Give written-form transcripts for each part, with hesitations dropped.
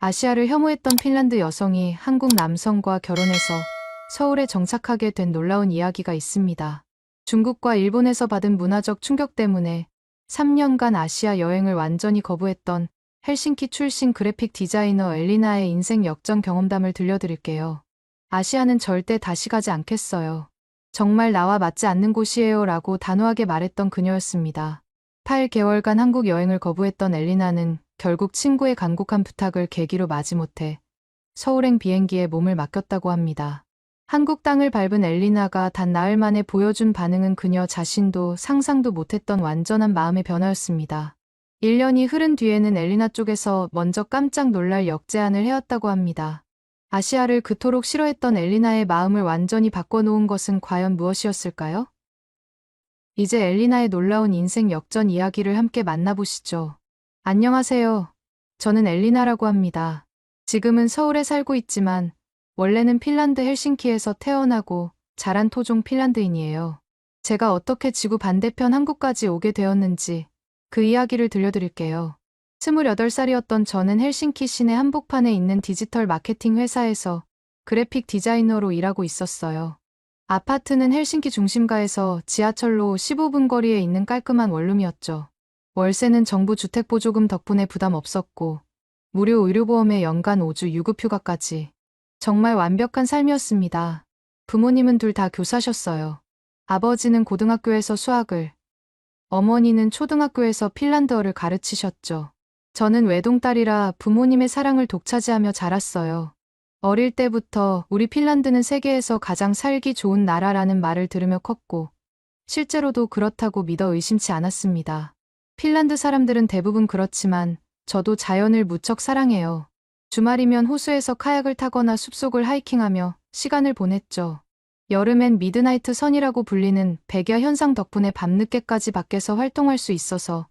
아시아를 혐오했던 핀란드 여성이 한국 남성과 결혼해서 서울에 정착하게 된 놀라운 이야기가 있습니다. 중국과 일본에서 받은 문화적 충격 때문에 3년간 아시아 여행을 완전히 거부했던 헬싱키 출신 그래픽 디자이너 엘리나의 인생 역전 경험담을 들려드릴게요. 아시아는 절대 다시 가지 않겠어요. 정말 나와 맞지 않는 곳이에요 라고 단호하게 말했던 그녀였습니다. 8개월간 한국 여행을 거부했던 엘리나는 결국 친구의 간곡한 부탁을 계기로 마지못해 서울행 비행기에 몸을 맡겼다고 합니다. 한국 땅을 밟은 엘리나가 단 나흘 만에 보여준 반응은 그녀 자신도 상상도 못했던 완전한 마음의 변화였습니다. 1년이 흐른 뒤에는 엘리나 쪽에서 먼저 깜짝 놀랄 역제안을 해왔다고 합니다. 아시아를 그토록 싫어했던 엘리나의 마음을 완전히 바꿔놓은 것은 과연 무엇이었을까요? 이제 엘리나의 놀라운 인생 역전 이야기를 함께 만나보시죠. 안녕하세요. 저는 엘리나라고 합니다. 지금은 서울에 살고 있지만 원래는 핀란드 헬싱키에서 태어나고 자란 토종 핀란드인이에요. 제가 어떻게 지구 반대편 한국까지 오게 되었는지 그 이야기를 들려드릴게요. 28살이었던 저는 헬싱키 시내 한복판에 있는 디지털 마케팅 회사에서 그래픽 디자이너로 일하고 있었어요. 아파트는 헬싱키 중심가에서 지하철로 15분 거리에 있는 깔끔한 원룸이었죠. 월세는 정부 주택보조금 덕분에 부담 없었고 무료 의료보험에 연간 5주 유급휴가까지. 정말 완벽한 삶이었습니다. 부모님은 둘 다 교사셨어요. 아버지는 고등학교에서 수학을, 어머니는 초등학교에서 핀란드어를 가르치셨죠. 저는 외동딸이라 부모님의 사랑을 독차지하며 자랐어요. 어릴 때부터 우리 핀란드는 세계에서 가장 살기 좋은 나라라는 말을 들으며 컸고 실제로도 그렇다고 믿어 의심치 않았습니다. 핀란드 사람들은 대부분 그렇지만 저도 자연을 무척 사랑해요. 주말이면 호수에서 카약을 타거나 숲속을 하이킹하며 시간을 보냈죠. 여름엔 미드나이트 선이라고 불리는 백야 현상 덕분에 밤늦게까지 밖에서 활동할 수 있어서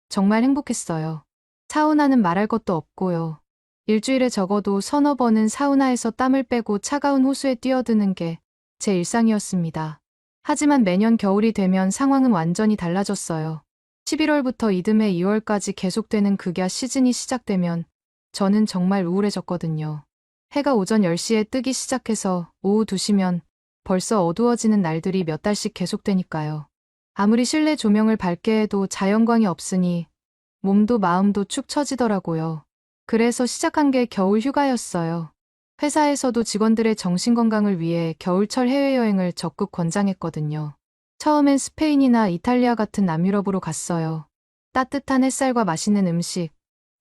정말 행복했어요. 사우나는 말할 것도 없고요. 일주일에 적어도 서너 번은 사우나에서 땀을 빼고 차가운 호수에 뛰어드는 게 제 일상이었습니다. 하지만 매년 겨울이 되면 상황은 완전히 달라졌어요. 11월부터 이듬해 2월까지 계속되는 극야 시즌이 시작되면 저는 정말 우울해졌거든요. 해가 오전 10시에 뜨기 시작해서 오후 2시면 벌써 어두워지는 날들이 몇 달씩 계속되니까요. 아무리 실내 조명을 밝게 해도 자연광이 없으니 몸도 마음도 축 처지더라고요. 그래서 시작한 게 겨울 휴가였어요. 회사에서도 직원들의 정신건강을 위해 겨울철 해외여행을 적극 권장했거든요. 처음엔 스페인이나 이탈리아 같은 남유럽으로 갔어요. 따뜻한 햇살과 맛있는 음식,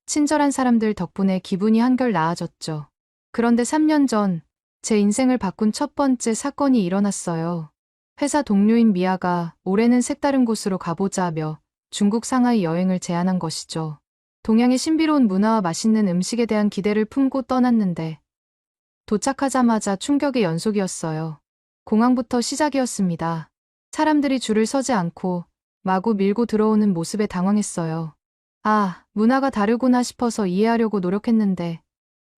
친절한 사람들 덕분에 기분이 한결 나아졌죠. 그런데 3년 전, 제 인생을 바꾼 첫 번째 사건이 일어났어요. 회사 동료인 미아가 올해는 색다른 곳으로 가보자며 중국 상하이 여행을 제안한 것이죠. 동양의 신비로운 문화와 맛있는 음식에 대한 기대를 품고 떠났는데 도착하자마자 충격의 연속이었어요. 공항부터 시작이었습니다. 사람들이 줄을 서지 않고 마구 밀고 들어오는 모습에 당황했어요. 아, 문화가 다르구나 싶어서 이해하려고 노력했는데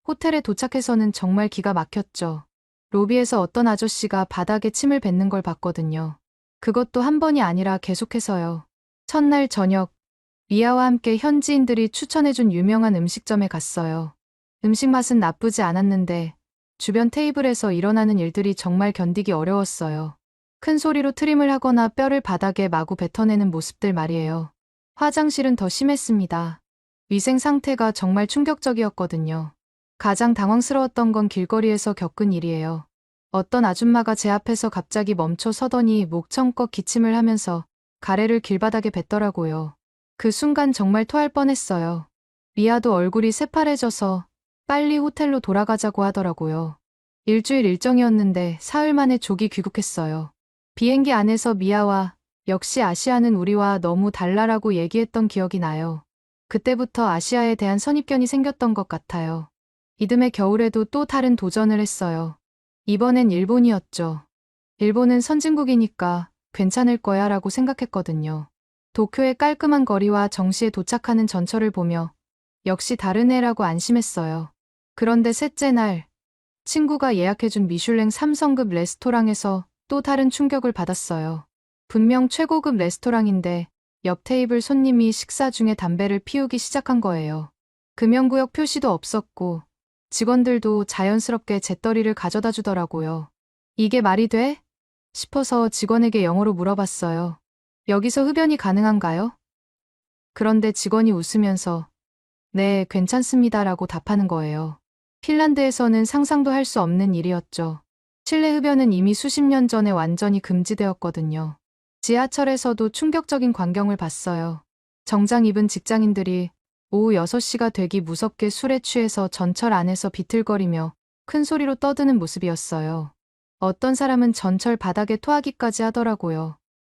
호텔에 도착해서는 정말 기가 막혔죠. 로비에서 어떤 아저씨가 바닥에 침을 뱉는 걸 봤거든요. 그것도 한 번이 아니라 계속해서요. 첫날 저녁, 미아와 함께 현지인들이 추천해준 유명한 음식점에 갔어요. 음식 맛은 나쁘지 않았는데 주변 테이블에서 일어나는 일들이 정말 견디기 어려웠어요. 큰 소리로 트림을 하거나 뼈를 바닥에 마구 뱉어내는 모습들 말이에요. 화장실은 더 심했습니다. 위생 상태가 정말 충격적이었거든요. 가장 당황스러웠던 건 길거리에서 겪은 일이에요. 어떤 아줌마가 제 앞에서 갑자기 멈춰 서더니 목청껏 기침을 하면서 가래를 길바닥에 뱉더라고요. 그 순간 정말 토할 뻔했어요. 미아도 얼굴이 새파래져서 빨리 호텔로 돌아가자고 하더라고요. 일주일 일정이었는데 사흘 만에 조기 귀국했어요. 비행기 안에서 미아와 역시 아시아는 우리와 너무 달라라고 얘기했던 기억이 나요. 그때부터 아시아에 대한 선입견이 생겼던 것 같아요. 이듬해 겨울에도 또 다른 도전을 했어요. 이번엔 일본이었죠. 일본은 선진국이니까 괜찮을 거야 라고 생각했거든요. 도쿄의 깔끔한 거리와 정시에 도착하는 전철을 보며 역시 다른 애라고 안심했어요. 그런데 셋째 날, 친구가 예약해준 미슐랭 3성급 레스토랑에서 또 다른 충격을 받았어요. 분명 최고급 레스토랑인데 옆 테이블 손님이 식사 중에 담배를 피우기 시작한 거예요. 금연구역 표시도 없었고 직원들도 자연스럽게 재떨이를 가져다 주더라고요. 이게 말이 돼? 싶어서 직원에게 영어로 물어봤어요. 여기서 흡연이 가능한가요? 그런데 직원이 웃으면서 네, 괜찮습니다라고 답하는 거예요. 핀란드에서는 상상도 할 수 없는 일이었죠. 실내 흡연은 이미 수십 년 전에 완전히 금지되었거든요. 지하철에서도 충격적인 광경을 봤어요. 정장 입은 직장인들이 오후 6시가 되기 무섭게 술에 취해서 전철 안에서 비틀거리며 큰 소리로 떠드는 모습이었어요. 어떤 사람은 전철 바닥에 토하기까지 하더라고요.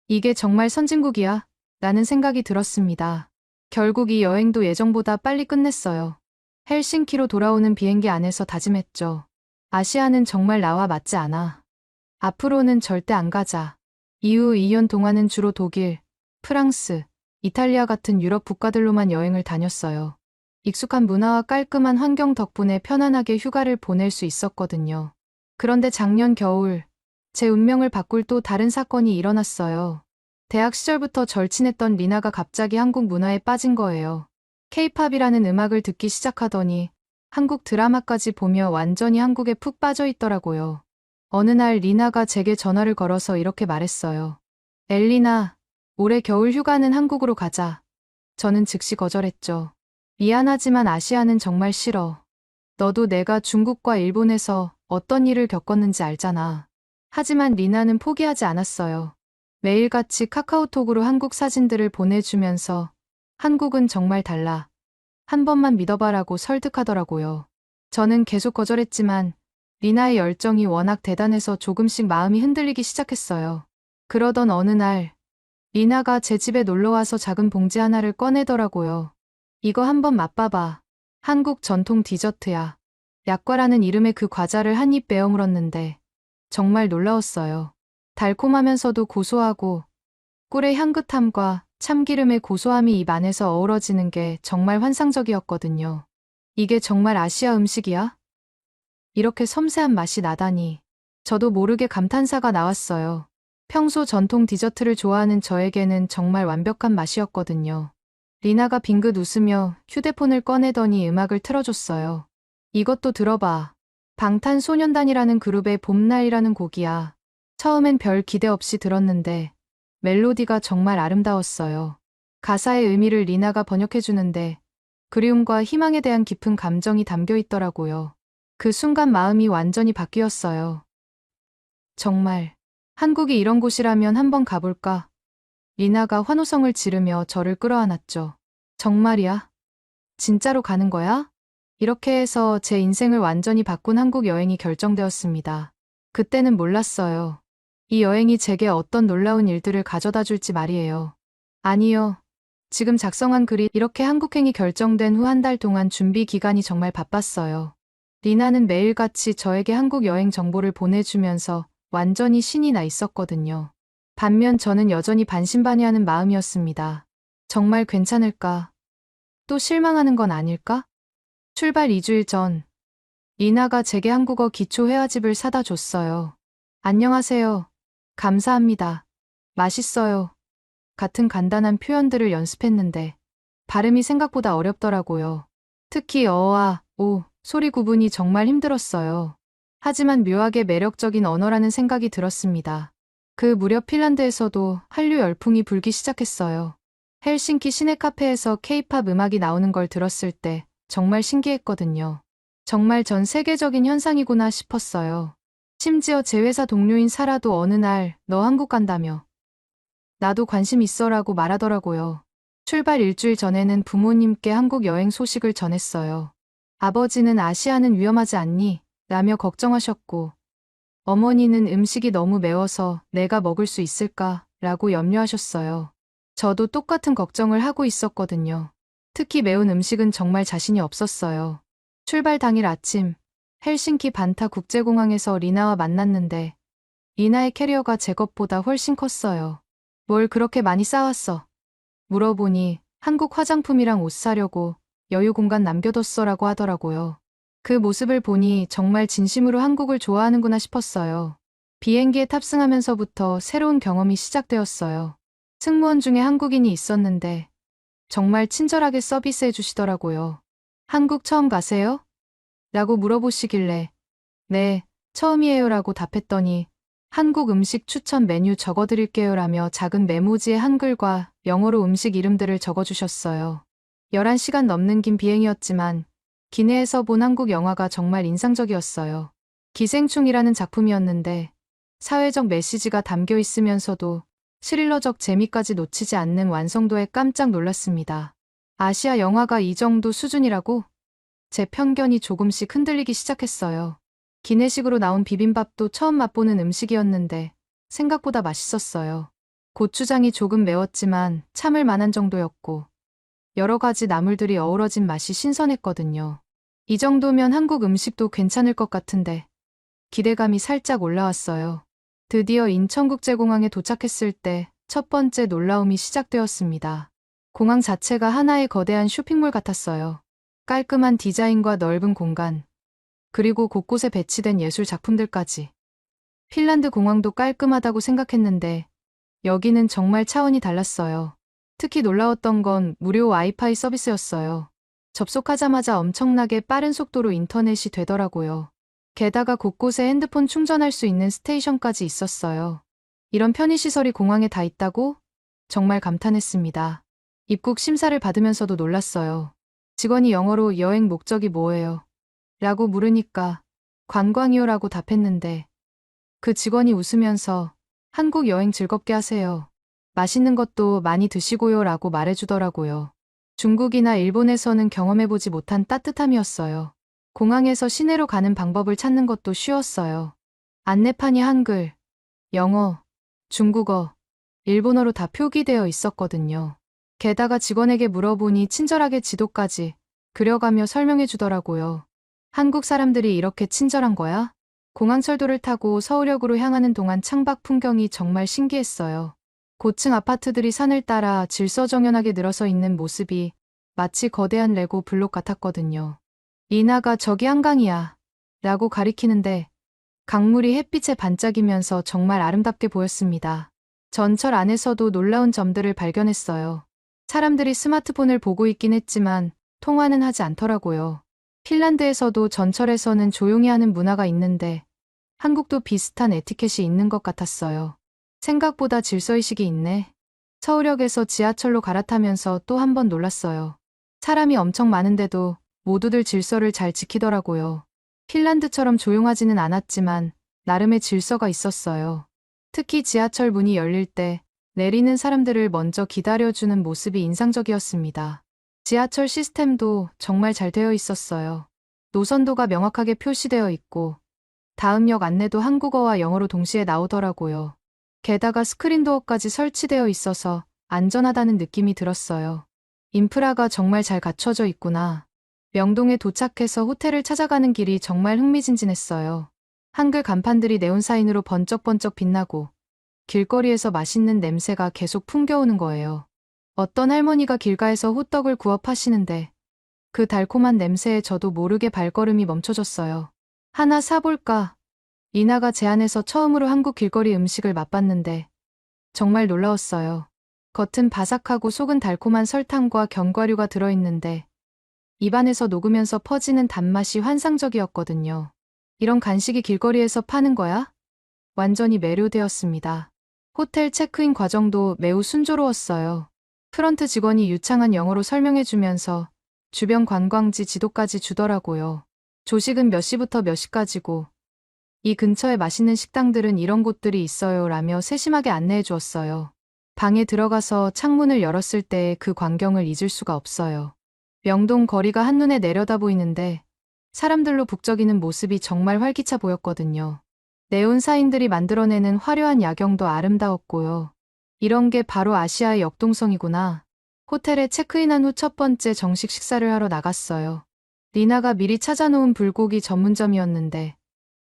이게 정말 선진국이야? 라는 생각이 들었습니다. 결국 이 여행도 예정보다 빨리 끝냈어요. 헬싱키로 돌아오는 비행기 안에서 다짐했죠. 아시아는 정말 나와 맞지 않아. 앞으로는 절대 안 가자. 이후 2년 동안은 주로 독일, 프랑스, 이탈리아 같은 유럽 국가들로만 여행을 다녔어요. 익숙한 문화와 깔끔한 환경 덕분에 편안하게 휴가를 보낼 수 있었거든요. 그런데 작년 겨울, 제 운명을 바꿀 또 다른 사건이 일어났어요. 대학 시절부터 절친했던 리나가 갑자기 한국 문화에 빠진 거예요. 케이팝이라는 음악을 듣기 시작하더니 한국 드라마까지 보며 완전히 한국에 푹 빠져 있더라고요. 어느 날 리나가 제게 전화를 걸어서 이렇게 말했어요. 엘리나, 올해 겨울 휴가는 한국으로 가자. 저는 즉시 거절했죠. 미안하지만 아시아는 정말 싫어. 너도 내가 중국과 일본에서 어떤 일을 겪었는지 알잖아. 하지만 리나는 포기하지 않았어요. 매일같이 카카오톡으로 한국 사진들을 보내주면서 한국은 정말 달라. 한 번만 믿어봐라고 설득하더라고요. 저는 계속 거절했지만 리나의 열정이 워낙 대단해서 조금씩 마음이 흔들리기 시작했어요. 그러던 어느 날 리나가 제 집에 놀러와서 작은 봉지 하나를 꺼내더라고요. 이거 한번 맛봐봐. 한국 전통 디저트야. 약과라는 이름의 그 과자를 한 입 베어 물었는데 정말 놀라웠어요. 달콤하면서도 고소하고 꿀의 향긋함과 참기름의 고소함이 입 안에서 어우러지는 게 정말 환상적이었거든요. 이게 정말 아시아 음식이야? 이렇게 섬세한 맛이 나다니. 저도 모르게 감탄사가 나왔어요. 평소 전통 디저트를 좋아하는 저에게는 정말 완벽한 맛이었거든요. 리나가 빙긋 웃으며 휴대폰을 꺼내더니 음악을 틀어줬어요. 이것도 들어봐. 방탄소년단이라는 그룹의 봄날이라는 곡이야. 처음엔 별 기대 없이 들었는데 멜로디가 정말 아름다웠어요. 가사의 의미를 리나가 번역해주는데 그리움과 희망에 대한 깊은 감정이 담겨 있더라고요. 그 순간 마음이 완전히 바뀌었어요. 정말 한국이 이런 곳이라면 한번 가볼까? 리나가 환호성을 지르며 저를 끌어안았죠. 정말이야? 진짜로 가는 거야? 이렇게 해서 제 인생을 완전히 바꾼 한국 여행이 결정되었습니다. 그때는 몰랐어요. 이 여행이 제게 어떤 놀라운 일들을 가져다 줄지 말이에요. 아니요. 지금 작성한 글이 이렇게 한국행이 결정된 후 한 달 동안 준비 기간이 정말 바빴어요. 리나는 매일같이 저에게 한국 여행 정보를 보내주면서 완전히 신이 나 있었거든요. 반면 저는 여전히 반신반의하는 마음이었습니다. 정말 괜찮을까? 또 실망하는 건 아닐까? 출발 2주일 전, 리나가 제게 한국어 기초 회화집을 사다 줬어요. 안녕하세요. 감사합니다. 맛있어요. 같은 간단한 표현들을 연습했는데 발음이 생각보다 어렵더라고요. 특히 어와 오 소리 구분이 정말 힘들었어요. 하지만 묘하게 매력적인 언어라는 생각이 들었습니다. 그 무렵 핀란드에서도 한류 열풍이 불기 시작했어요. 헬싱키 시내 카페에서 케이팝 음악이 나오는 걸 들었을 때 정말 신기했거든요. 정말 전 세계적인 현상이구나 싶었어요. 심지어 제 회사 동료인 사라도 어느 날 너 한국 간다며 나도 관심 있어라고 말하더라고요. 출발 일주일 전에는 부모님께 한국 여행 소식을 전했어요. 아버지는 아시아는 위험하지 않니? 라며 걱정하셨고 어머니는 음식이 너무 매워서 내가 먹을 수 있을까? 라고 염려하셨어요. 저도 똑같은 걱정을 하고 있었거든요. 특히 매운 음식은 정말 자신이 없었어요. 출발 당일 아침, 헬싱키 반타 국제공항에서 리나와 만났는데 리나의 캐리어가 제 것보다 훨씬 컸어요. 뭘 그렇게 많이 싸왔어? 물어보니 한국 화장품이랑 옷 사려고 여유 공간 남겨뒀어라고 하더라고요. 그 모습을 보니 정말 진심으로 한국을 좋아하는구나 싶었어요. 비행기에 탑승하면서부터 새로운 경험이 시작되었어요. 승무원 중에 한국인이 있었는데 정말 친절하게 서비스해 주시더라고요. 한국 처음 가세요? 라고 물어보시길래 네, 처음이에요 라고 답했더니 한국 음식 추천 메뉴 적어드릴게요 라며 작은 메모지에 한글과 영어로 음식 이름들을 적어주셨어요. 11시간 넘는 긴 비행이었지만 기내에서 본 한국 영화가 정말 인상적이었어요. 기생충이라는 작품이었는데 사회적 메시지가 담겨 있으면서도 스릴러적 재미까지 놓치지 않는 완성도에 깜짝 놀랐습니다. 아시아 영화가 이 정도 수준이라고? 제 편견이 조금씩 흔들리기 시작했어요. 기내식으로 나온 비빔밥도 처음 맛보는 음식이었는데 생각보다 맛있었어요. 고추장이 조금 매웠지만 참을 만한 정도였고 여러 가지 나물들이 어우러진 맛이 신선했거든요. 이 정도면 한국 음식도 괜찮을 것 같은데 기대감이 살짝 올라왔어요. 드디어 인천국제공항에 도착했을 때 첫 번째 놀라움이 시작되었습니다. 공항 자체가 하나의 거대한 쇼핑몰 같았어요. 깔끔한 디자인과 넓은 공간, 그리고 곳곳에 배치된 예술 작품들까지. 핀란드 공항도 깔끔하다고 생각했는데 여기는 정말 차원이 달랐어요. 특히 놀라웠던 건 무료 와이파이 서비스였어요. 접속하자마자 엄청나게 빠른 속도로 인터넷이 되더라고요. 게다가 곳곳에 핸드폰 충전할 수 있는 스테이션까지 있었어요. 이런 편의시설이 공항에 다 있다고? 정말 감탄했습니다. 입국 심사를 받으면서도 놀랐어요. 직원이 영어로 여행 목적이 뭐예요? 라고 물으니까 관광이요 라고 답했는데 그 직원이 웃으면서 한국 여행 즐겁게 하세요. 맛있는 것도 많이 드시고요 라고 말해주더라고요. 중국이나 일본에서는 경험해보지 못한 따뜻함이었어요. 공항에서 시내로 가는 방법을 찾는 것도 쉬웠어요. 안내판이 한글, 영어, 중국어, 일본어로 다 표기되어 있었거든요. 게다가 직원에게 물어보니 친절하게 지도까지 그려가며 설명해 주더라고요. 한국 사람들이 이렇게 친절한 거야? 공항철도를 타고 서울역으로 향하는 동안 창밖 풍경이 정말 신기했어요. 고층 아파트들이 산을 따라 질서정연하게 늘어서 있는 모습이 마치 거대한 레고 블록 같았거든요. 이나가 저기 한강이야 라고 가리키는데 강물이 햇빛에 반짝이면서 정말 아름답게 보였습니다. 전철 안에서도 놀라운 점들을 발견했어요. 사람들이 스마트폰을 보고 있긴 했지만 통화는 하지 않더라고요. 핀란드에서도 전철에서는 조용히 하는 문화가 있는데 한국도 비슷한 에티켓이 있는 것 같았어요. 생각보다 질서의식이 있네. 서울역에서 지하철로 갈아타면서 또 한 번 놀랐어요. 사람이 엄청 많은데도 모두들 질서를 잘 지키더라고요. 핀란드처럼 조용하지는 않았지만 나름의 질서가 있었어요. 특히 지하철 문이 열릴 때 내리는 사람들을 먼저 기다려주는 모습이 인상적이었습니다. 지하철 시스템도 정말 잘 되어 있었어요. 노선도가 명확하게 표시되어 있고 다음 역 안내도 한국어와 영어로 동시에 나오더라고요. 게다가 스크린도어까지 설치되어 있어서 안전하다는 느낌이 들었어요. 인프라가 정말 잘 갖춰져 있구나. 명동에 도착해서 호텔을 찾아가는 길이 정말 흥미진진했어요. 한글 간판들이 네온사인으로 번쩍번쩍 빛나고 길거리에서 맛있는 냄새가 계속 풍겨오는 거예요. 어떤 할머니가 길가에서 호떡을 구워 파시는데 그 달콤한 냄새에 저도 모르게 발걸음이 멈춰졌어요. 하나 사볼까? 이나가 제 안에서 처음으로 한국 길거리 음식을 맛봤는데 정말 놀라웠어요. 겉은 바삭하고 속은 달콤한 설탕과 견과류가 들어있는데 입안에서 녹으면서 퍼지는 단맛이 환상적이었거든요. 이런 간식이 길거리에서 파는 거야? 완전히 매료되었습니다. 호텔 체크인 과정도 매우 순조로웠어요. 프런트 직원이 유창한 영어로 설명해주면서 주변 관광지 지도까지 주더라고요. 조식은 몇 시부터 몇 시까지고 이 근처에 맛있는 식당들은 이런 곳들이 있어요 라며 세심하게 안내해 주었어요. 방에 들어가서 창문을 열었을 때의 그 광경을 잊을 수가 없어요. 명동 거리가 한눈에 내려다 보이는데 사람들로 북적이는 모습이 정말 활기차 보였거든요. 네온사인들이 만들어내는 화려한 야경도 아름다웠고요. 이런 게 바로 아시아의 역동성이구나. 호텔에 체크인한 후 첫 번째 정식 식사를 하러 나갔어요. 리나가 미리 찾아놓은 불고기 전문점이었는데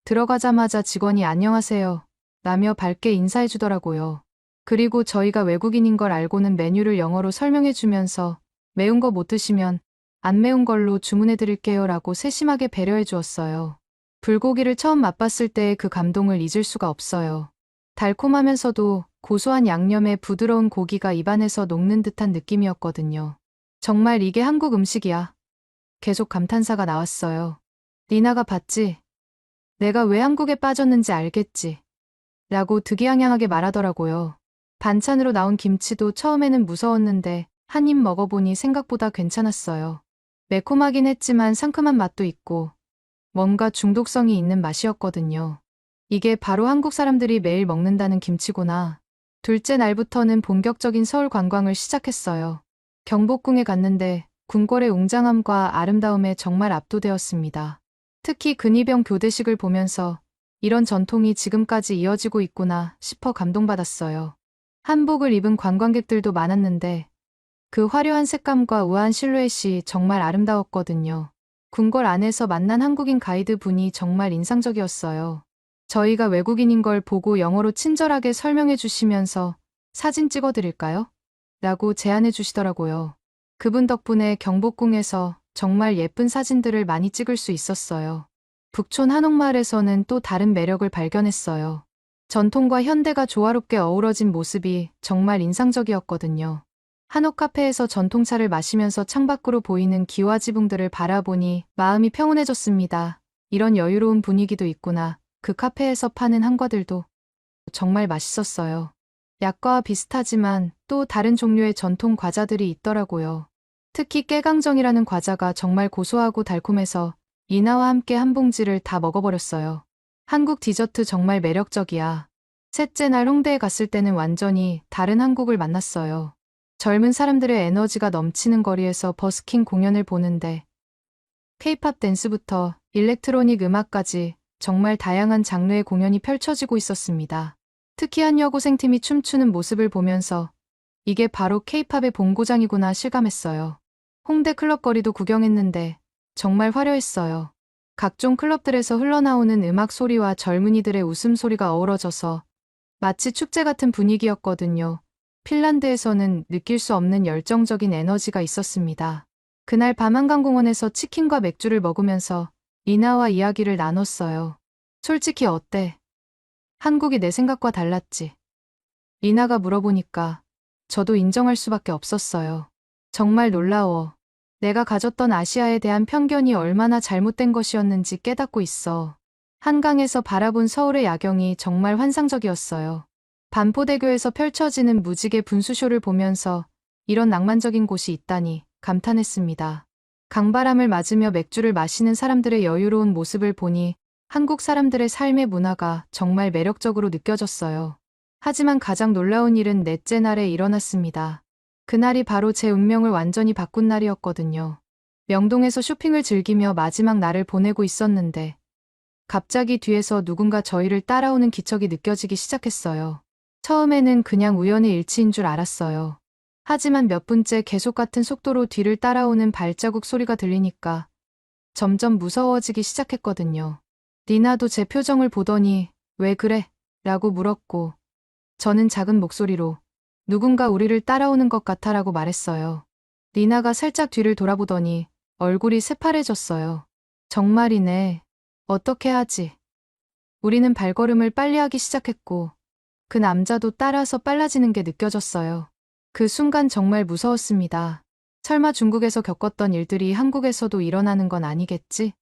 들어가자마자 직원이 안녕하세요 라며 밝게 인사해 주더라고요. 그리고 저희가 외국인인 걸 알고는 메뉴를 영어로 설명해 주면서 매운 거 못 드시면 안 매운 걸로 주문해 드릴게요 라고 세심하게 배려해 주었어요. 불고기를 처음 맛봤을 때의 그 감동을 잊을 수가 없어요. 달콤하면서도 고소한 양념에 부드러운 고기가 입안에서 녹는 듯한 느낌이었거든요. 정말 이게 한국 음식이야 계속 감탄사가 나왔어요. 리나가 봤지? 내가 왜 한국에 빠졌는지 알겠지? 라고 득이양양하게 말하더라고요. 반찬으로 나온 김치도 처음에는 무서웠는데 한 입 먹어보니 생각보다 괜찮았어요. 매콤하긴 했지만 상큼한 맛도 있고 뭔가 중독성이 있는 맛이었거든요. 이게 바로 한국 사람들이 매일 먹는다는 김치구나. 둘째 날부터는 본격적인 서울 관광을 시작했어요. 경복궁에 갔는데 궁궐의 웅장함과 아름다움에 정말 압도되었습니다. 특히 근위병 교대식을 보면서 이런 전통이 지금까지 이어지고 있구나 싶어 감동받았어요. 한복을 입은 관광객들도 많았는데 그 화려한 색감과 우아한 실루엣이 정말 아름다웠거든요. 궁궐 안에서 만난 한국인 가이드 분이 정말 인상적이었어요. 저희가 외국인인 걸 보고 영어로 친절하게 설명해 주시면서 사진 찍어 드릴까요? 라고 제안해 주시더라고요. 그분 덕분에 경복궁에서 정말 예쁜 사진들을 많이 찍을 수 있었어요. 북촌 한옥마을에서는 또 다른 매력을 발견했어요. 전통과 현대가 조화롭게 어우러진 모습이 정말 인상적이었거든요. 한옥 카페에서 전통차를 마시면서 창밖으로 보이는 기와 지붕들을 바라보니 마음이 평온해졌습니다. 이런 여유로운 분위기도 있구나. 그 카페에서 파는 한과들도 정말 맛있었어요. 약과와 비슷하지만 또 다른 종류의 전통 과자들이 있더라고요. 특히 깨강정이라는 과자가 정말 고소하고 달콤해서 리나와 함께 한 봉지를 다 먹어버렸어요. 한국 디저트 정말 매력적이야. 셋째 날 홍대에 갔을 때는 완전히 다른 한국을 만났어요. 젊은 사람들의 에너지가 넘치는 거리에서 버스킹 공연을 보는데 K-팝 댄스부터 일렉트로닉 음악까지 정말 다양한 장르의 공연이 펼쳐지고 있었습니다. 특히 한 여고생팀이 춤추는 모습을 보면서 이게 바로 K-팝의 본고장이구나 실감했어요. 홍대 클럽 거리도 구경했는데 정말 화려했어요. 각종 클럽들에서 흘러나오는 음악 소리와 젊은이들의 웃음소리가 어우러져서 마치 축제 같은 분위기였거든요. 핀란드에서는 느낄 수 없는 열정적인 에너지가 있었습니다. 그날 밤 한강공원에서 치킨과 맥주를 먹으면서 리나와 이야기를 나눴어요. 솔직히 어때? 한국이 내 생각과 달랐지? 리나가 물어보니까 저도 인정할 수밖에 없었어요. 정말 놀라워. 내가 가졌던 아시아에 대한 편견이 얼마나 잘못된 것이었는지 깨닫고 있어. 한강에서 바라본 서울의 야경이 정말 환상적이었어요. 반포대교에서 펼쳐지는 무지개 분수쇼를 보면서 이런 낭만적인 곳이 있다니 감탄했습니다. 강바람을 맞으며 맥주를 마시는 사람들의 여유로운 모습을 보니 한국 사람들의 삶의 문화가 정말 매력적으로 느껴졌어요. 하지만 가장 놀라운 일은 넷째 날에 일어났습니다. 그날이 바로 제 운명을 완전히 바꾼 날이었거든요. 명동에서 쇼핑을 즐기며 마지막 날을 보내고 있었는데 갑자기 뒤에서 누군가 저희를 따라오는 기척이 느껴지기 시작했어요. 처음에는 그냥 우연의 일치인 줄 알았어요. 하지만 몇 분째 계속 같은 속도로 뒤를 따라오는 발자국 소리가 들리니까 점점 무서워지기 시작했거든요. 리나도 제 표정을 보더니 왜 그래? 라고 물었고 저는 작은 목소리로 누군가 우리를 따라오는 것 같아라고 말했어요. 리나가 살짝 뒤를 돌아보더니 얼굴이 새파래졌어요. 정말이네. 어떻게 하지? 우리는 발걸음을 빨리 하기 시작했고 그 남자도 따라서 빨라지는 게 느껴졌어요. 그 순간 정말 무서웠습니다. 설마 중국에서 겪었던 일들이 한국에서도 일어나는 건 아니겠지?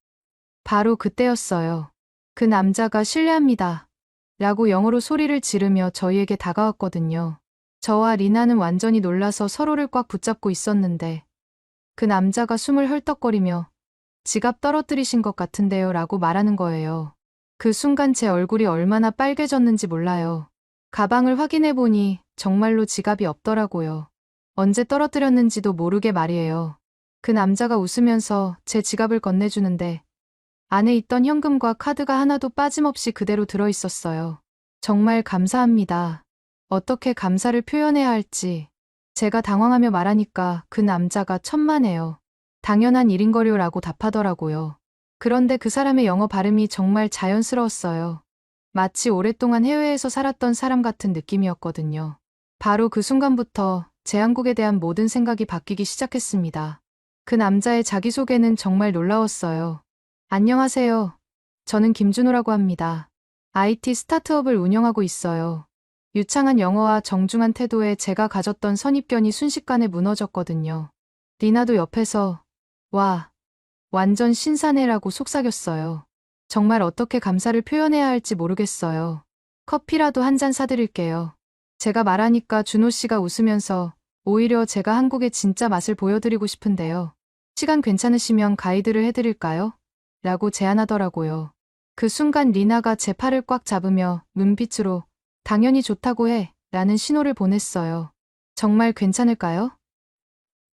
바로 그때였어요. 그 남자가 실례합니다. 라고 영어로 소리를 지르며 저희에게 다가왔거든요. 저와 리나는 완전히 놀라서 서로를 꽉 붙잡고 있었는데 그 남자가 숨을 헐떡거리며 지갑 떨어뜨리신 것 같은데요 라고 말하는 거예요. 그 순간 제 얼굴이 얼마나 빨개졌는지 몰라요. 가방을 확인해보니 정말로 지갑이 없더라고요. 언제 떨어뜨렸는지도 모르게 말이에요. 그 남자가 웃으면서 제 지갑을 건네주는데 안에 있던 현금과 카드가 하나도 빠짐없이 그대로 들어있었어요. 정말 감사합니다. 어떻게 감사를 표현해야 할지 제가 당황하며 말하니까 그 남자가 천만에요. 당연한 일인거려라고 답하더라고요. 그런데 그 사람의 영어 발음이 정말 자연스러웠어요. 마치 오랫동안 해외에서 살았던 사람 같은 느낌이었거든요. 바로 그 순간부터 제 한국에 대한 모든 생각이 바뀌기 시작했습니다. 그 남자의 자기소개는 정말 놀라웠어요. 안녕하세요. 저는 김준호라고 합니다. IT 스타트업을 운영하고 있어요. 유창한 영어와 정중한 태도에 제가 가졌던 선입견이 순식간에 무너졌거든요. 리나도 옆에서 와, 완전 신사네라고 속삭였어요. 정말 어떻게 감사를 표현해야 할지 모르겠어요. 커피라도 한 잔 사드릴게요. 제가 말하니까 준호 씨가 웃으면서 오히려 제가 한국의 진짜 맛을 보여드리고 싶은데요. 시간 괜찮으시면 가이드를 해드릴까요? 라고 제안하더라고요. 그 순간 리나가 제 팔을 꽉 잡으며 눈빛으로 당연히 좋다고 해 라는 신호를 보냈어요. 정말 괜찮을까요?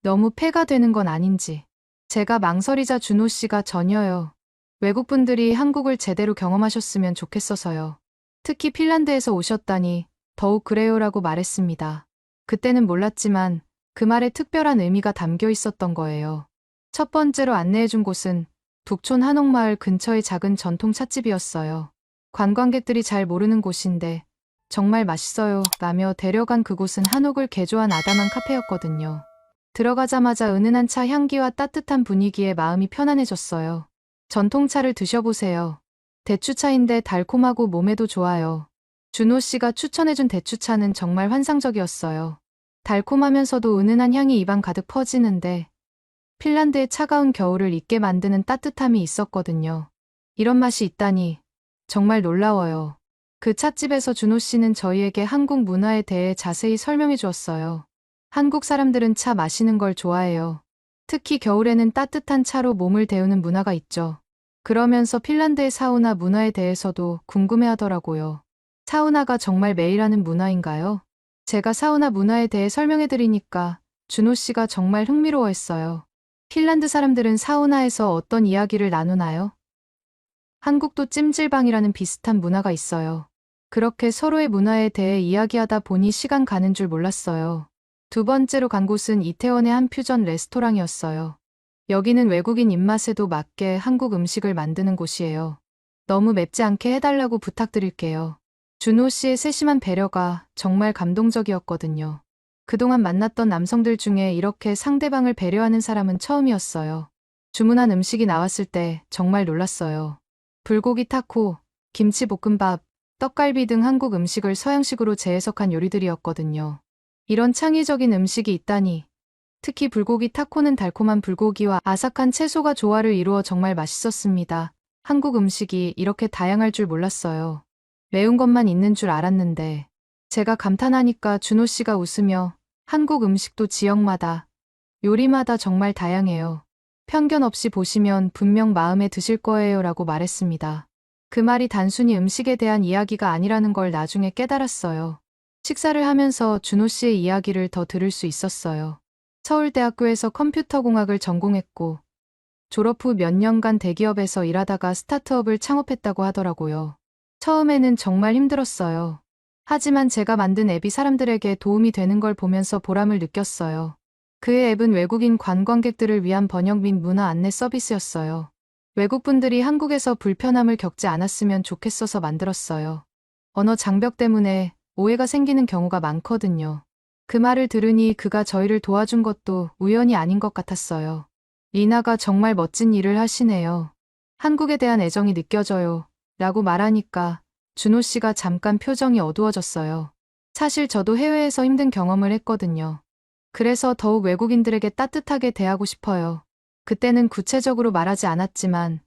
너무 폐가 되는 건 아닌지. 제가 망설이자 준호 씨가 전혀요. 외국분들이 한국을 제대로 경험하셨으면 좋겠어서요. 특히 핀란드에서 오셨다니 더욱 그래요라고 말했습니다. 그때는 몰랐지만 그 말에 특별한 의미가 담겨 있었던 거예요. 첫 번째로 안내해준 곳은 북촌 한옥마을 근처의 작은 전통 찻집이었어요. 관광객들이 잘 모르는 곳인데 정말 맛있어요 라며 데려간 그곳은 한옥을 개조한 아담한 카페였거든요. 들어가자마자 은은한 차 향기와 따뜻한 분위기에 마음이 편안해졌어요. 전통차를 드셔보세요. 대추차인데 달콤하고 몸에도 좋아요. 준호 씨가 추천해준 대추차는 정말 환상적이었어요. 달콤하면서도 은은한 향이 입안 가득 퍼지는데 핀란드의 차가운 겨울을 잊게 만드는 따뜻함이 있었거든요. 이런 맛이 있다니 정말 놀라워요. 그 찻집에서 준호 씨는 저희에게 한국 문화에 대해 자세히 설명해 주었어요. 한국 사람들은 차 마시는 걸 좋아해요. 특히 겨울에는 따뜻한 차로 몸을 데우는 문화가 있죠. 그러면서 핀란드의 사우나 문화에 대해서도 궁금해 하더라고요. 사우나가 정말 매일 하는 문화인가요? 제가 사우나 문화에 대해 설명해 드리니까 준호 씨가 정말 흥미로워했어요. 핀란드 사람들은 사우나에서 어떤 이야기를 나누나요? 한국도 찜질방이라는 비슷한 문화가 있어요. 그렇게 서로의 문화에 대해 이야기하다 보니 시간 가는 줄 몰랐어요. 두 번째로 간 곳은 이태원의 한 퓨전 레스토랑이었어요. 여기는 외국인 입맛에도 맞게 한국 음식을 만드는 곳이에요. 너무 맵지 않게 해달라고 부탁드릴게요. 준호 씨의 세심한 배려가 정말 감동적이었거든요. 그동안 만났던 남성들 중에 이렇게 상대방을 배려하는 사람은 처음이었어요. 주문한 음식이 나왔을 때 정말 놀랐어요. 불고기 타코, 김치볶음밥, 떡갈비 등 한국 음식을 서양식으로 재해석한 요리들이었거든요. 이런 창의적인 음식이 있다니. 특히 불고기 타코는 달콤한 불고기와 아삭한 채소가 조화를 이루어 정말 맛있었습니다. 한국 음식이 이렇게 다양할 줄 몰랐어요. 매운 것만 있는 줄 알았는데. 제가 감탄하니까 준호 씨가 웃으며 한국 음식도 지역마다, 요리마다 정말 다양해요. 편견 없이 보시면 분명 마음에 드실 거예요 라고 말했습니다. 그 말이 단순히 음식에 대한 이야기가 아니라는 걸 나중에 깨달았어요. 식사를 하면서 준호 씨의 이야기를 더 들을 수 있었어요. 서울대학교에서 컴퓨터공학을 전공했고 졸업 후 몇 년간 대기업에서 일하다가 스타트업을 창업했다고 하더라고요. 처음에는 정말 힘들었어요. 하지만 제가 만든 앱이 사람들에게 도움이 되는 걸 보면서 보람을 느꼈어요. 그의 앱은 외국인 관광객들을 위한 번역 및 문화 안내 서비스였어요. 외국분들이 한국에서 불편함을 겪지 않았으면 좋겠어서 만들었어요. 언어 장벽 때문에 오해가 생기는 경우가 많거든요. 그 말을 들으니 그가 저희를 도와준 것도 우연이 아닌 것 같았어요. 리나가 정말 멋진 일을 하시네요. 한국에 대한 애정이 느껴져요. 라고 말하니까 준호 씨가 잠깐 표정이 어두워졌어요. 사실 저도 해외에서 힘든 경험을 했거든요. 그래서 더욱 외국인들에게 따뜻하게 대하고 싶어요. 그때는 구체적으로 말하지 않았지만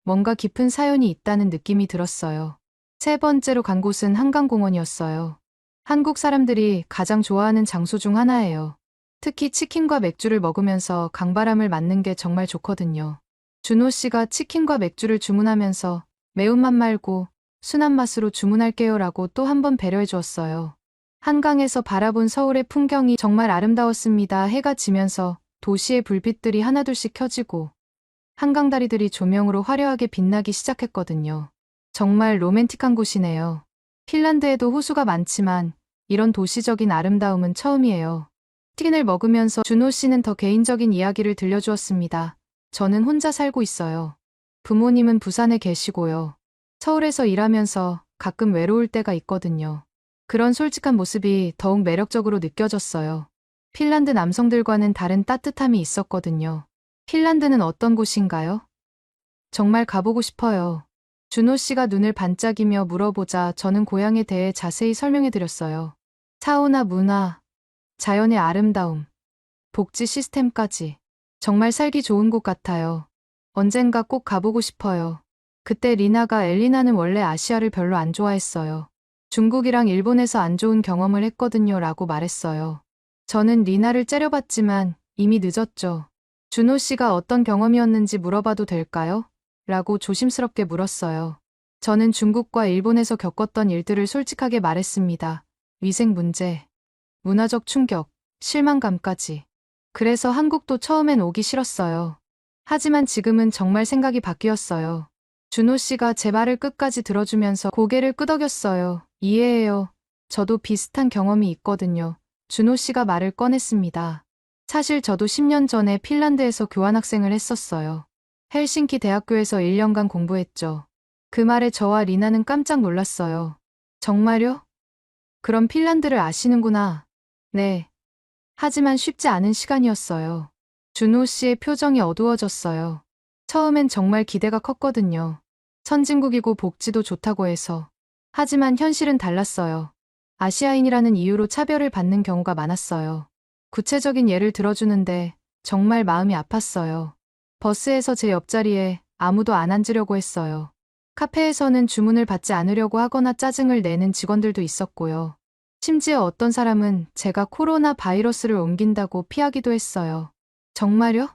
뭔가 깊은 사연이 있다는 느낌이 들었어요. 세 번째로 간 곳은 한강공원이었어요. 한국 사람들이 가장 좋아하는 장소 중 하나예요. 특히 치킨과 맥주를 먹으면서 강바람을 맞는 게 정말 좋거든요. 준호 씨가 치킨과 맥주를 주문하면서 매운맛 말고 순한 맛으로 주문할게요 라고 또 한 번 배려해 주었어요. 한강에서 바라본 서울의 풍경이 정말 아름다웠습니다. 해가 지면서 도시의 불빛들이 하나둘씩 켜지고 한강다리들이 조명으로 화려하게 빛나기 시작했거든요. 정말 로맨틱한 곳이네요. 핀란드에도 호수가 많지만 이런 도시적인 아름다움은 처음이에요. 치킨을 먹으면서 준호 씨는 더 개인적인 이야기를 들려주었습니다. 저는 혼자 살고 있어요. 부모님은 부산에 계시고요. 서울에서 일하면서 가끔 외로울 때가 있거든요. 그런 솔직한 모습이 더욱 매력적으로 느껴졌어요. 핀란드 남성들과는 다른 따뜻함이 있었거든요. 핀란드는 어떤 곳인가요? 정말 가보고 싶어요. 준호 씨가 눈을 반짝이며 물어보자 저는 고향에 대해 자세히 설명해 드렸어요. 사우나 문화, 자연의 아름다움, 복지 시스템까지. 정말 살기 좋은 곳 같아요. 언젠가 꼭 가보고 싶어요. 그때 리나가 엘리나는 원래 아시아를 별로 안 좋아했어요. 중국이랑 일본에서 안 좋은 경험을 했거든요 라고 말했어요. 저는 리나를 째려봤지만 이미 늦었죠. 준호 씨가 어떤 경험이었는지 물어봐도 될까요? 라고 조심스럽게 물었어요. 저는 중국과 일본에서 겪었던 일들을 솔직하게 말했습니다. 위생 문제, 문화적 충격, 실망감까지. 그래서 한국도 처음엔 오기 싫었어요. 하지만 지금은 정말 생각이 바뀌었어요. 준호 씨가 제 말을 끝까지 들어주면서 고개를 끄덕였어요. 이해해요. 저도 비슷한 경험이 있거든요. 준호 씨가 말을 꺼냈습니다. 사실 저도 10년 전에 핀란드에서 교환학생을 했었어요. 헬싱키 대학교에서 1년간 공부했죠. 그 말에 저와 리나는 깜짝 놀랐어요. 정말요? 그럼 핀란드를 아시는구나. 네. 하지만 쉽지 않은 시간이었어요. 준호 씨의 표정이 어두워졌어요. 처음엔 정말 기대가 컸거든요. 선진국이고 복지도 좋다고 해서. 하지만 현실은 달랐어요. 아시아인이라는 이유로 차별을 받는 경우가 많았어요. 구체적인 예를 들어주는데 정말 마음이 아팠어요. 버스에서 제 옆자리에 아무도 안 앉으려고 했어요. 카페에서는 주문을 받지 않으려고 하거나 짜증을 내는 직원들도 있었고요. 심지어 어떤 사람은 제가 코로나 바이러스를 옮긴다고 피하기도 했어요. 정말요?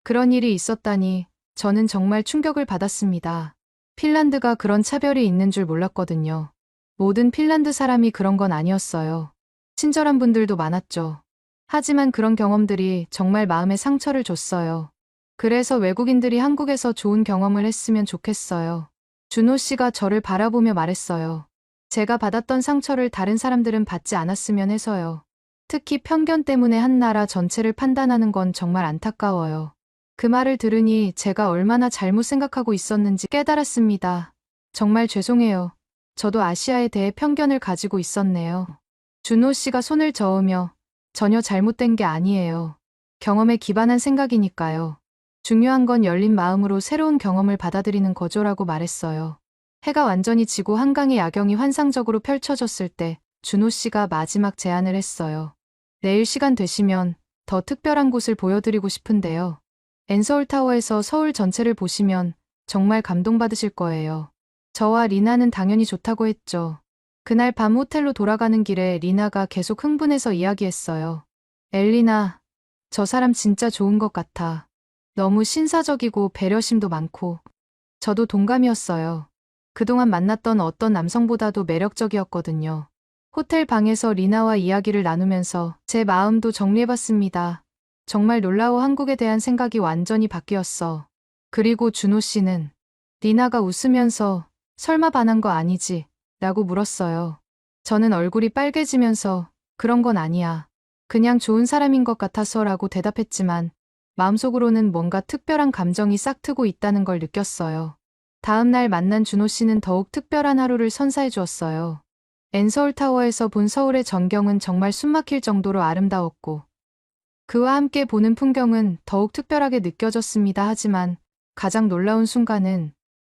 그런 일이 있었다니 저는 정말 충격을 받았습니다. 핀란드가 그런 차별이 있는 줄 몰랐거든요. 모든 핀란드 사람이 그런 건 아니었어요. 친절한 분들도 많았죠. 하지만 그런 경험들이 정말 마음에 상처를 줬어요. 그래서 외국인들이 한국에서 좋은 경험을 했으면 좋겠어요. 준호 씨가 저를 바라보며 말했어요. 제가 받았던 상처를 다른 사람들은 받지 않았으면 해서요. 특히 편견 때문에 한 나라 전체를 판단하는 건 정말 안타까워요. 그 말을 들으니 제가 얼마나 잘못 생각하고 있었는지 깨달았습니다. 정말 죄송해요. 저도 아시아에 대해 편견을 가지고 있었네요. 준호 씨가 손을 저으며 전혀 잘못된 게 아니에요. 경험에 기반한 생각이니까요. 중요한 건 열린 마음으로 새로운 경험을 받아들이는 거죠라고 말했어요. 해가 완전히 지고 한강의 야경이 환상적으로 펼쳐졌을 때 준호 씨가 마지막 제안을 했어요. 내일 시간 되시면 더 특별한 곳을 보여드리고 싶은데요. 엔서울타워에서 서울 전체를 보시면 정말 감동받으실 거예요. 저와 리나는 당연히 좋다고 했죠. 그날 밤 호텔로 돌아가는 길에 리나가 계속 흥분해서 이야기했어요. 엘리나, 저 사람 진짜 좋은 것 같아. 너무 신사적이고 배려심도 많고. 저도 동감이었어요. 그동안 만났던 어떤 남성보다도 매력적이었거든요. 호텔 방에서 리나와 이야기를 나누면서 제 마음도 정리해봤습니다. 정말 놀라워 한국에 대한 생각이 완전히 바뀌었어. 그리고 준호 씨는 리나가 웃으면서 설마 반한 거 아니지? 라고 물었어요. 저는 얼굴이 빨개지면서 그런 건 아니야. 그냥 좋은 사람인 것 같아서 라고 대답했지만 마음속으로는 뭔가 특별한 감정이 싹트고 있다는 걸 느꼈어요. 다음 날 만난 준호 씨는 더욱 특별한 하루를 선사해 주었어요. 엔서울타워에서 본 서울의 전경은 정말 숨막힐 정도로 아름다웠고 그와 함께 보는 풍경은 더욱 특별하게 느껴졌습니다. 하지만 가장 놀라운 순간은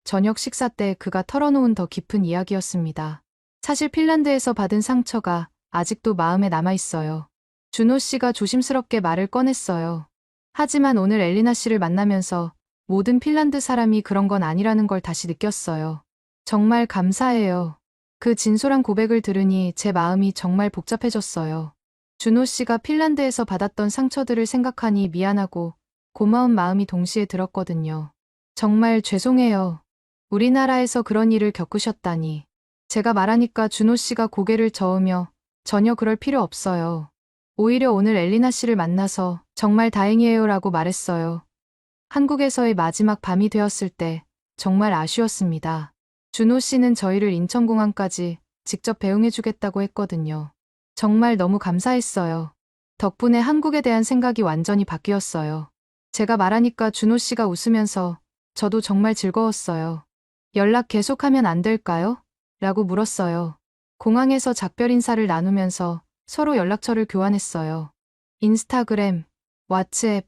저녁 식사 때 그가 털어놓은 더 깊은 이야기였습니다. 사실 핀란드에서 받은 상처가 아직도 마음에 남아있어요. 준호 씨가 조심스럽게 말을 꺼냈어요. 하지만 오늘 엘리나 씨를 만나면서 모든 핀란드 사람이 그런 건 아니라는 걸 다시 느꼈어요. 정말 감사해요. 그 진솔한 고백을 들으니 제 마음이 정말 복잡해졌어요. 준호 씨가 핀란드에서 받았던 상처들을 생각하니 미안하고 고마운 마음이 동시에 들었거든요. 정말 죄송해요. 우리나라에서 그런 일을 겪으셨다니. 제가 말하니까 준호 씨가 고개를 저으며 전혀 그럴 필요 없어요. 오히려 오늘 엘리나 씨를 만나서 정말 다행이에요 라고 말했어요. 한국에서의 마지막 밤이 되었을 때 정말 아쉬웠습니다. 준호 씨는 저희를 인천공항까지 직접 배웅해주겠다고 했거든요. 정말 너무 감사했어요. 덕분에 한국에 대한 생각이 완전히 바뀌었어요. 제가 말하니까 준호 씨가 웃으면서 저도 정말 즐거웠어요. 연락 계속하면 안 될까요? 라고 물었어요. 공항에서 작별 인사를 나누면서 서로 연락처를 교환했어요. 인스타그램, 왓츠앱,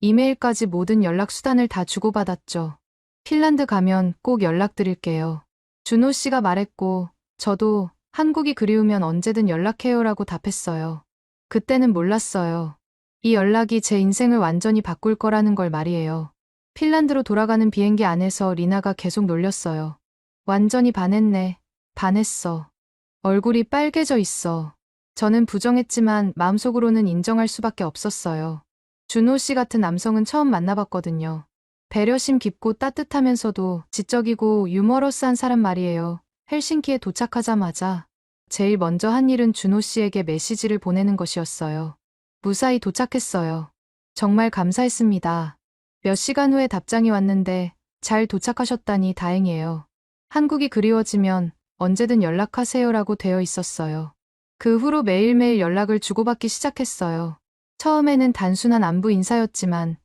이메일까지 모든 연락 수단을 다 주고받았죠. 핀란드 가면 꼭 연락드릴게요. 준호 씨가 말했고 저도 한국이 그리우면 언제든 연락해요라고 답했어요. 그때는 몰랐어요. 이 연락이 제 인생을 완전히 바꿀 거라는 걸 말이에요. 핀란드로 돌아가는 비행기 안에서 리나가 계속 놀렸어요. 완전히 반했네. 반했어. 얼굴이 빨개져 있어. 저는 부정했지만 마음속으로는 인정할 수밖에 없었어요. 준호 씨 같은 남성은 처음 만나봤거든요. 배려심 깊고 따뜻하면서도 지적이고 유머러스한 사람 말이에요. 헬싱키에 도착하자마자 제일 먼저 한 일은 준호 씨에게 메시지를 보내는 것이었어요. 무사히 도착했어요. 정말 감사했습니다. 몇 시간 후에 답장이 왔는데 잘 도착하셨다니 다행이에요. 한국이 그리워지면 언제든 연락하세요라고 되어 있었어요. 그 후로 매일매일 연락을 주고받기 시작했어요. 처음에는 단순한 안부 인사였지만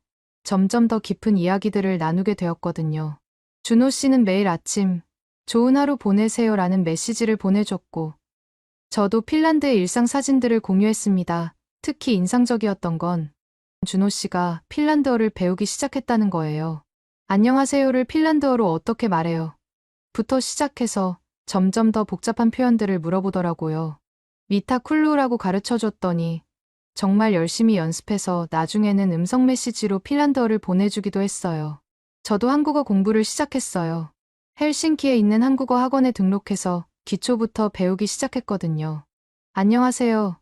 점점 더 깊은 이야기들을 나누게 되었거든요. 준호 씨는 매일 아침 좋은 하루 보내세요라는 메시지를 보내줬고 저도 핀란드의 일상 사진들을 공유했습니다. 특히 인상적이었던 건 준호 씨가 핀란드어를 배우기 시작했다는 거예요. 안녕하세요를 핀란드어로 어떻게 말해요? 부터 시작해서 점점 더 복잡한 표현들을 물어보더라고요. 미타쿨루라고 가르쳐줬더니 정말 열심히 연습해서 나중에는 음성 메시지로 핀란드어를 보내주기도 했어요. 저도 한국어 공부를 시작했어요. 헬싱키에 있는 한국어 학원에 등록해서 기초부터 배우기 시작했거든요. 안녕하세요.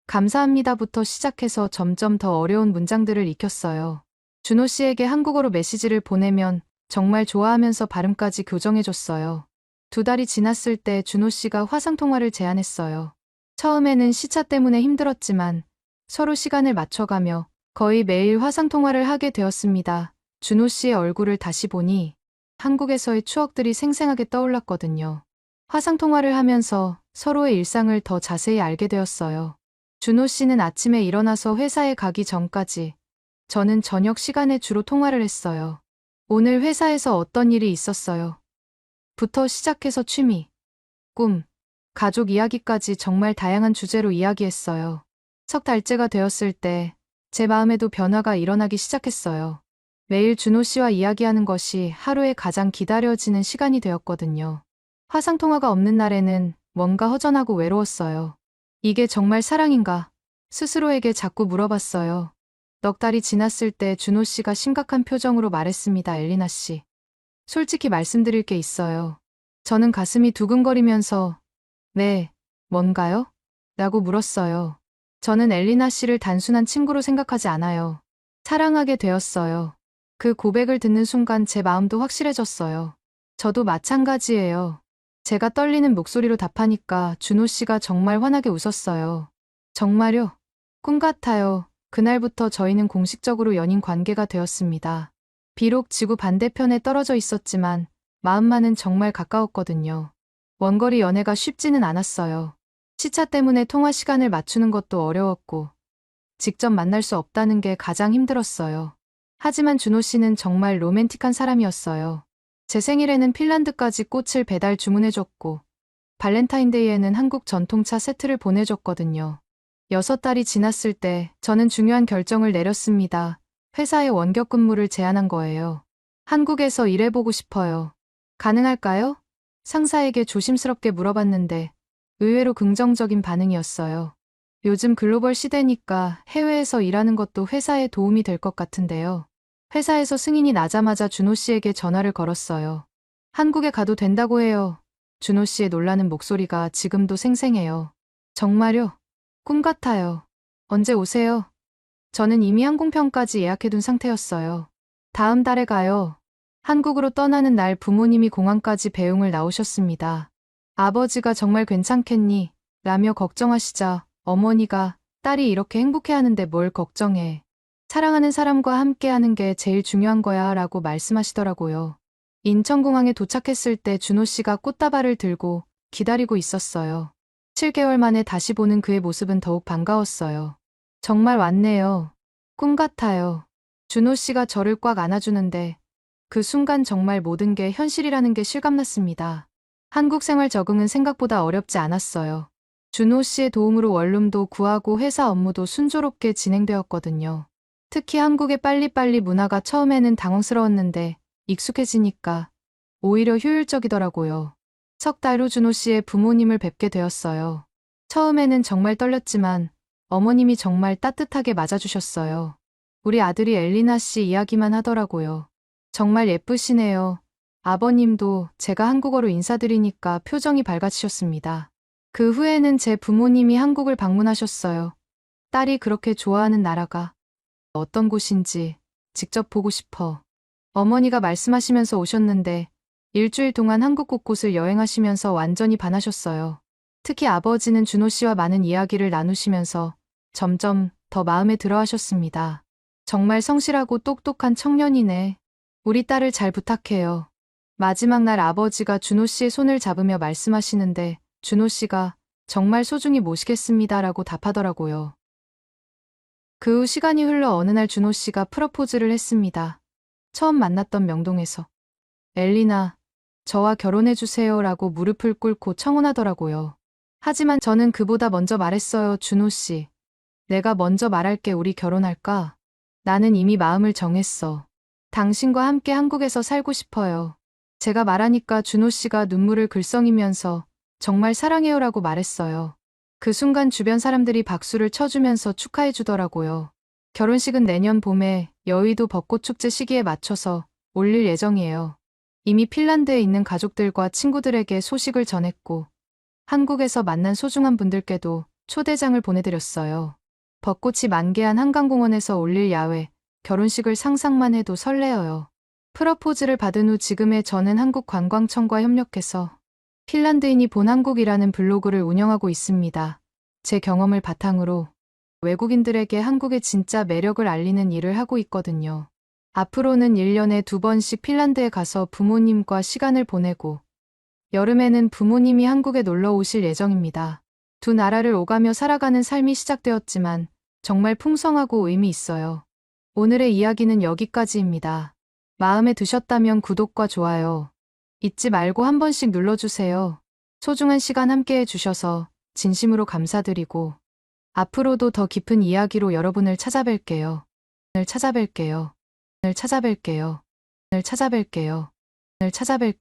감사합니다부터 시작해서 점점 더 어려운 문장들을 익혔어요. 준호 씨에게 한국어로 메시지를 보내면 정말 좋아하면서 발음까지 교정해줬어요. 2달이 지났을 때 준호 씨가 화상통화를 제안했어요. 처음에는 시차 때문에 힘들었지만 서로 시간을 맞춰가며 거의 매일 화상통화를 하게 되었습니다. 준호 씨의 얼굴을 다시 보니 한국에서의 추억들이 생생하게 떠올랐거든요. 화상통화를 하면서 서로의 일상을 더 자세히 알게 되었어요. 준호 씨는 아침에 일어나서 회사에 가기 전까지, 저는 저녁 시간에 주로 통화를 했어요. 오늘 회사에서 어떤 일이 있었어요? 부터 시작해서 취미, 꿈, 가족 이야기까지 정말 다양한 주제로 이야기했어요. 석 달째가 되었을 때 제 마음에도 변화가 일어나기 시작했어요. 매일 준호 씨와 이야기하는 것이 하루에 가장 기다려지는 시간이 되었거든요. 화상통화가 없는 날에는 뭔가 허전하고 외로웠어요. 이게 정말 사랑인가? 스스로에게 자꾸 물어봤어요. 넉 달이 지났을 때 준호 씨가 심각한 표정으로 말했습니다. 엘리나 씨. 솔직히 말씀드릴 게 있어요. 저는 가슴이 두근거리면서 네, 뭔가요? 라고 물었어요. 저는 엘리나 씨를 단순한 친구로 생각하지 않아요. 사랑하게 되었어요. 그 고백을 듣는 순간 제 마음도 확실해졌어요. 저도 마찬가지예요. 제가 떨리는 목소리로 답하니까 준호 씨가 정말 환하게 웃었어요. 정말요? 꿈 같아요. 그날부터 저희는 공식적으로 연인 관계가 되었습니다. 비록 지구 반대편에 떨어져 있었지만 마음만은 정말 가까웠거든요. 원거리 연애가 쉽지는 않았어요. 시차 때문에 통화 시간을 맞추는 것도 어려웠고 직접 만날 수 없다는 게 가장 힘들었어요. 하지만 준호 씨는 정말 로맨틱한 사람이었어요. 제 생일에는 핀란드까지 꽃을 배달 주문해줬고 발렌타인데이에는 한국 전통차 세트를 보내줬거든요. 6달이 지났을 때 저는 중요한 결정을 내렸습니다. 회사에 원격 근무를 제안한 거예요. 한국에서 일해보고 싶어요. 가능할까요? 상사에게 조심스럽게 물어봤는데 의외로 긍정적인 반응이었어요. 요즘 글로벌 시대니까 해외에서 일하는 것도 회사에 도움이 될 것 같은데요. 회사에서 승인이 나자마자 준호 씨에게 전화를 걸었어요. 한국에 가도 된다고 해요. 준호 씨의 놀라는 목소리가 지금도 생생해요. 정말요? 꿈 같아요. 언제 오세요? 저는 이미 항공편까지 예약해둔 상태였어요. 다음 달에 가요. 한국으로 떠나는 날 부모님이 공항까지 배웅을 나오셨습니다. 아버지가 정말 괜찮겠니? 라며 걱정하시자 어머니가 딸이 이렇게 행복해하는데 뭘 걱정해. 사랑하는 사람과 함께하는 게 제일 중요한 거야 라고 말씀하시더라고요. 인천공항에 도착했을 때 준호 씨가 꽃다발을 들고 기다리고 있었어요. 7개월 만에 다시 보는 그의 모습은 더욱 반가웠어요. 정말 왔네요. 꿈 같아요. 준호 씨가 저를 꽉 안아주는데 그 순간 정말 모든 게 현실이라는 게 실감났습니다. 한국 생활 적응은 생각보다 어렵지 않았어요. 준호 씨의 도움으로 원룸도 구하고 회사 업무도 순조롭게 진행되었거든요. 특히 한국의 빨리빨리 문화가 처음에는 당황스러웠는데 익숙해지니까 오히려 효율적이더라고요. 석 달 후 준호 씨의 부모님을 뵙게 되었어요. 처음에는 정말 떨렸지만 어머님이 정말 따뜻하게 맞아주셨어요. 우리 아들이 엘리나 씨 이야기만 하더라고요. 정말 예쁘시네요. 아버님도 제가 한국어로 인사드리니까 표정이 밝아지셨습니다. 그 후에는 제 부모님이 한국을 방문하셨어요. 딸이 그렇게 좋아하는 나라가 어떤 곳인지 직접 보고 싶어. 어머니가 말씀하시면서 오셨는데 일주일 동안 한국 곳곳을 여행하시면서 완전히 반하셨어요. 특히 아버지는 준호 씨와 많은 이야기를 나누시면서 점점 더 마음에 들어 하셨습니다. 정말 성실하고 똑똑한 청년이네. 우리 딸을 잘 부탁해요. 마지막 날 아버지가 준호 씨의 손을 잡으며 말씀하시는데 준호 씨가 정말 소중히 모시겠습니다라고 답하더라고요. 그 후 시간이 흘러 어느 날 준호 씨가 프러포즈를 했습니다. 처음 만났던 명동에서. 엘리나, 저와 결혼해주세요 라고 무릎을 꿇고 청혼하더라고요. 하지만 저는 그보다 먼저 말했어요. 준호 씨. 내가 먼저 말할게. 우리 결혼할까? 나는 이미 마음을 정했어. 당신과 함께 한국에서 살고 싶어요. 제가 말하니까 준호 씨가 눈물을 글썽이면서 정말 사랑해요라고 말했어요. 그 순간 주변 사람들이 박수를 쳐주면서 축하해주더라고요. 결혼식은 내년 봄에 여의도 벚꽃축제 시기에 맞춰서 올릴 예정이에요. 이미 핀란드에 있는 가족들과 친구들에게 소식을 전했고 한국에서 만난 소중한 분들께도 초대장을 보내드렸어요. 벚꽃이 만개한 한강공원에서 올릴 야외 결혼식을 상상만 해도 설레어요. 프러포즈를 받은 후 지금의 저는 한국관광청과 협력해서 핀란드인이 본 한국이라는 블로그를 운영하고 있습니다. 제 경험을 바탕으로 외국인들에게 한국의 진짜 매력을 알리는 일을 하고 있거든요. 앞으로는 1년에 2번씩 핀란드에 가서 부모님과 시간을 보내고 여름에는 부모님이 한국에 놀러 오실 예정입니다. 두 나라를 오가며 살아가는 삶이 시작되었지만 정말 풍성하고 의미 있어요. 오늘의 이야기는 여기까지입니다. 마음에 드셨다면 구독과 좋아요 잊지 말고 한 번씩 눌러주세요. 소중한 시간 함께 해주셔서 진심으로 감사드리고 앞으로도 더 깊은 이야기로 여러분을 찾아뵐게요. 오늘 찾아뵐게요. 오늘 찾아뵐게요. 오늘 찾아뵐게요. 오늘 찾아뵐게요.